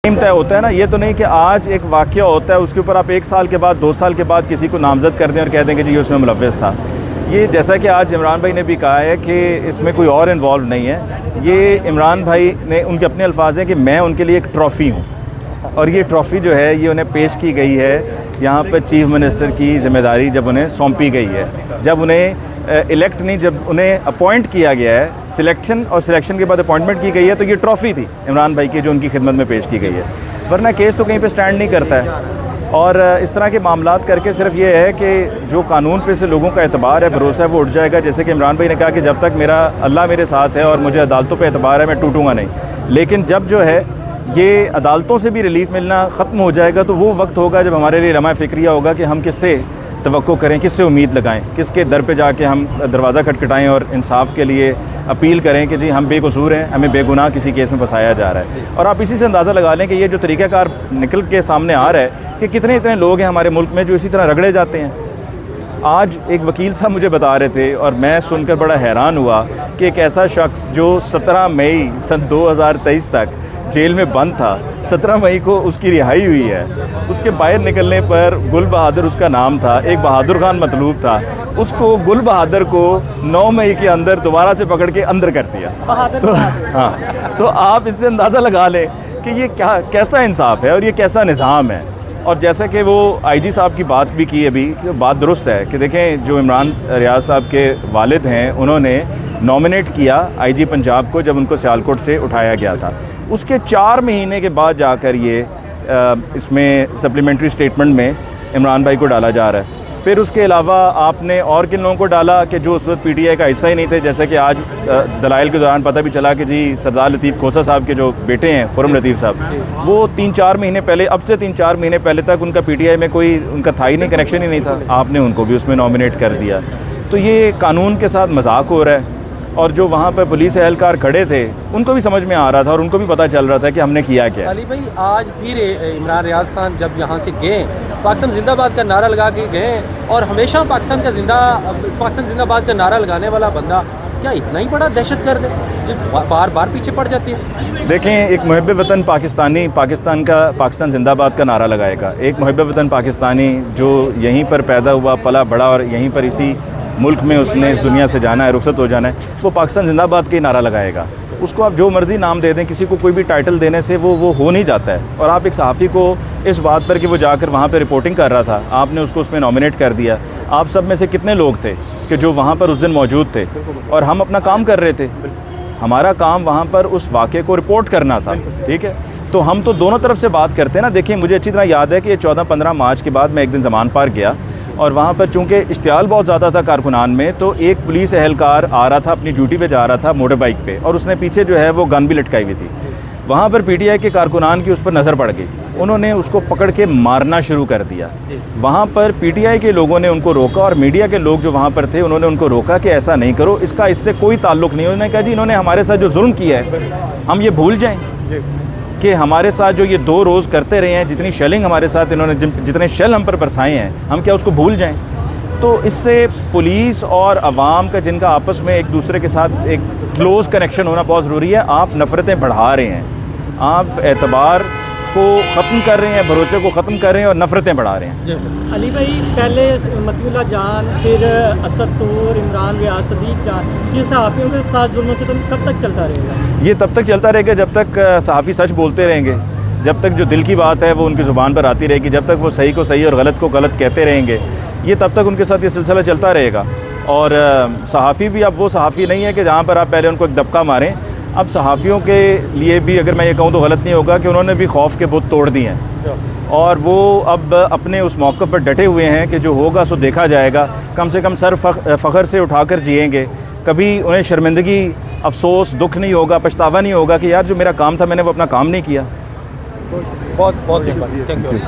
Time तय होता है ना, ये तो नहीं कि आज एक वाक़या होता है उसके ऊपर आप 1 साल के बाद 2 साल के बाद किसी को नामज़द कर दें और कह दें कि जी उसमें मुलव्वस था। ये जैसा कि आज इमरान भाई ने भी कहा है कि इसमें कोई और इन्वॉल्व नहीं है। ये इमरान भाई ने उनके अपने अल्फाज हैं कि मैं उनके लिए एक ट्रॉफ़ी हूँ और ये ट्रॉफ़ी जो है ये उन्हें पेश की गई है यहाँ पर चीफ़ मिनिस्टर की ज़िम्मेदारी जब उन्हें सौंपी गई है, जब उन्हें इलेक्ट नहीं, जब उन्हें अपॉइंट किया गया है, सिलेक्शन और सिलेक्शन के बाद अपॉइंटमेंट की गई है, तो ये ट्रॉफ़ी थी इमरान भाई की जो उनकी खिदमत में पेश की गई है। वरना केस तो कहीं पे स्टैंड नहीं करता है। और इस तरह के मामलात करके सिर्फ ये है कि जो कानून पे से लोगों का एतबार है, भरोसा है, वो उठ जाएगा। जैसे कि इमरान भाई ने कहा कि जब तक मेरा अल्लाह मेरे साथ है और मुझे अदालतों पे एतबार है, मैं टूटूंगा नहीं। लेकिन जब जो है ये अदालतों से भी रिलीफ मिलना ख़त्म हो जाएगा, तो वो वक्त होगा जब हमारे लिए लम्हा फ़िक्रिया होगा कि हम किससे तवक्को करें, किससे उम्मीद लगाएं, किसके दर पे जाके हम दरवाज़ा खटखटाएं और इंसाफ के लिए अपील करें कि जी हम बेकसूर हैं, हमें बेगुनाह किसी केस में फंसाया जा रहा है। और आप इसी से अंदाज़ा लगा लें कि ये जो तरीक़ाकार निकल के सामने आ रहा है कि कितने इतने लोग हैं हमारे मुल्क में जो इसी तरह रगड़े जाते हैं। आज एक वकील साहब मुझे बता रहे थे और मैं सुनकर बड़ा हैरान हुआ कि एक ऐसा शख्स जो 17 मई सन 2023 तक जेल में बंद था, 17 मई को उसकी रिहाई हुई है। उसके बाहर निकलने पर गुल बहादुर उसका नाम था, एक बहादुर खान मतलूब था, उसको गुल बहादुर को 9 मई के अंदर दोबारा से पकड़ के अंदर कर दिया। तो हाँ, तो आप इससे अंदाज़ा लगा लें कि ये कैसा इंसाफ है और ये कैसा निज़ाम है। और जैसे कि वो आईजी साहब की बात भी की अभी, तो बात दुरुस्त है कि देखें जो इमरान रियाज साहब के वालिद हैं, उन्होंने नॉमिनेट किया आईजी पंजाब को जब उनको सियालकोट से उठाया गया था। उसके 4 महीने के बाद जाकर ये इसमें सप्लीमेंट्री स्टेटमेंट में इमरान भाई को डाला जा रहा है। फिर उसके अलावा आपने और किन लोगों को डाला कि जो उस वक्त पीटीआई का हिस्सा ही नहीं थे, जैसे कि आज दलाइल के दौरान पता भी चला कि जी सरदार लतीफ़ खोसा साहब के जो बेटे हैं खुर्रम लतीफ़ साहब, वो 3-4 महीने पहले, अब से 3-4 महीने पहले तक उनका पीटीआई में कोई उनका था ही नहीं, कनेक्शन ही नहीं था। आपने उनको भी उसमें नॉमिनेट कर दिया। तो ये कानून के साथ मजाक हो रहा है। और जो वहाँ पर पुलिस एहलकार खड़े थे उनको भी समझ में आ रहा था और उनको भी पता चल रहा था कि हमने किया क्या। अली भाई, आज फिर इमरान रियाज खान जब यहाँ से गए, पाकिस्तान जिंदाबाद का नारा लगा के गए, और हमेशा पाकिस्तान जिंदाबाद का नारा लगाने वाला बंदा क्या इतना ही बड़ा दहशत गर्द है जो बार बार पीछे पड़ जाती है? देखें, एक मुहब्बे वतन पाकिस्तानी पाकिस्तान जिंदाबाद का नारा लगाएगा। एक मुहब्बे वतन पाकिस्तानी जो यहीं पर पैदा हुआ, पला बड़ा और यहीं पर इसी मुल्क में उसने इस दुनिया से जाना है, रुखसत हो जाना है, वो पाकिस्तान जिंदाबाद के नारा लगाएगा। उसको आप जो मर्ज़ी नाम दे दें, किसी को कोई भी टाइटल देने से वो हो नहीं जाता है। और आप एक सहाफ़ी को इस बात पर कि वो जाकर वहाँ पर रिपोर्टिंग कर रहा था, आपने उसको उसमें नॉमिनेट कर दिया। आप सब में से कितने लोग थे कि जो वहाँ पर उस दिन मौजूद थे और हम अपना काम कर रहे थे? हमारा काम वहाँ पर उस वाक़े को रिपोर्ट करना था, ठीक है? तो हम तो दोनों तरफ से बात करते हैं ना। देखिए, मुझे अच्छी तरह याद है कि 14-15 मार्च के बाद मैं एक दिन ज़मान पार्क गया और वहाँ पर चूँकि इश्तियाल बहुत ज़्यादा था कारकुनान में, तो एक पुलिस एहलकार आ रहा था, अपनी ड्यूटी पे जा रहा था मोटर बाइक पे, और उसने पीछे जो है वो गन भी लटकाई हुई थी। वहाँ पर पीटीआई के कारकुनान की उस पर नज़र पड़ गई, उन्होंने उसको पकड़ के मारना शुरू कर दिया। वहाँ पर पीटीआई के लोगों ने उनको रोका और मीडिया के लोग जो वहाँ पर थे उन्होंने उनको रोका कि ऐसा नहीं करो, इससे कोई ताल्लुक़ नहीं। उन्होंने कहा जी इन्होंने हमारे साथ जो जुल्म किया है हम ये भूल जाएँ कि हमारे साथ जो ये 2 रोज़ करते रहे हैं, जितनी शेलिंग हमारे साथ इन्होंने, जितने शेल हम पर बरसाए हैं, हम क्या उसको भूल जाएं? तो इससे पुलिस और अवाम का, जिनका आपस में एक दूसरे के साथ एक क्लोज़ कनेक्शन होना बहुत ज़रूरी है, आप नफ़रतें बढ़ा रहे हैं, आप एतबार को ख़त्म कर रहे हैं, भरोसे को ख़त्म कर रहे हैं और नफ़रतें बढ़ा रहे हैं। अली भाई, पहले मतीउल्लाह जान, फिर असद तूर, इमरान रियाज, सदीक जान, ये सहाफ़ियों के साथ जुल्म से कब तक चलता रहेगा? ये तब तक चलता रहेगा जब तक सहाफ़ी सच बोलते रहेंगे, जब तक जो दिल की बात है वो उनकी ज़ुबान पर आती रहेगी, जब तक वो सही को सही और गलत को गलत कहते रहेंगे, ये तब तक उनके साथ ये सिलसिला चलता रहेगा। और सहाफ़ी भी अब वो सहाफ़ी नहीं है कि जहाँ पर आप पहले उनको एक दबका मारें। अब सहाफ़ियों के लिए भी अगर मैं ये कहूँ तो गलत नहीं होगा कि उन्होंने भी खौफ के बुत तोड़ दिए हैं और वो अब अपने उस मौक़े पर डटे हुए हैं कि जो होगा सो देखा जाएगा। कम से कम सर फ़ख्र से उठाकर जिएंगे, कभी उन्हें शर्मिंदगी, अफसोस, दुख नहीं होगा, पछतावा नहीं होगा कि यार जो मेरा काम था मैंने वो अपना काम नहीं किया। बहुत बहुत थैंक यू।